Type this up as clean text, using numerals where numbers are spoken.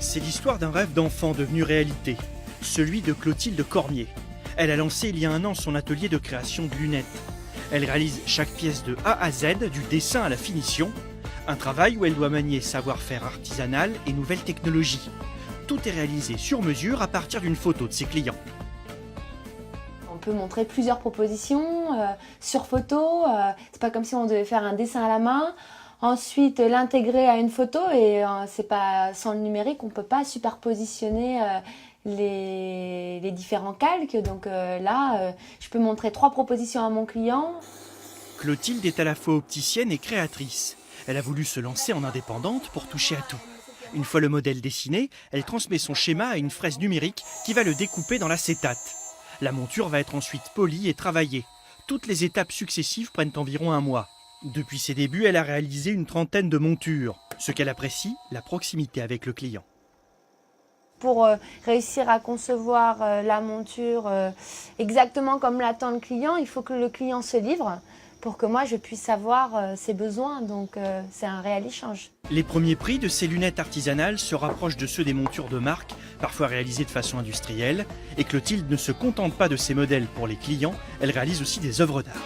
C'est l'histoire d'un rêve d'enfant devenu réalité, celui de Clotilde Cormier. Elle a lancé il y a un an son atelier de création de lunettes. Elle réalise chaque pièce de A à Z, du dessin à la finition. Un travail où elle doit manier savoir-faire artisanal et nouvelles technologies. Tout est réalisé sur mesure à partir d'une photo de ses clients. On peut montrer plusieurs propositions sur photo. C'est pas comme si on devait faire un dessin à la main. Ensuite, l'intégrer à une photo et c'est pas sans le numérique, on peut pas superpositionner les différents calques. Donc là, je peux montrer 3 propositions à mon client. Clotilde est à la fois opticienne et créatrice. Elle a voulu se lancer en indépendante pour toucher à tout. Une fois le modèle dessiné, elle transmet son schéma à une fraise numérique qui va le découper dans l'acétate. La monture va être ensuite polie et travaillée. Toutes les étapes successives prennent environ un mois. Depuis ses débuts, elle a réalisé une trentaine de montures. Ce qu'elle apprécie, la proximité avec le client. Pour réussir à concevoir la monture exactement comme l'attend le client, il faut que le client se livre pour que moi je puisse savoir ses besoins. Donc c'est un réel échange. Les premiers prix de ces lunettes artisanales se rapprochent de ceux des montures de marque, parfois réalisées de façon industrielle. Et Clotilde ne se contente pas de ces modèles pour les clients, elle réalise aussi des œuvres d'art.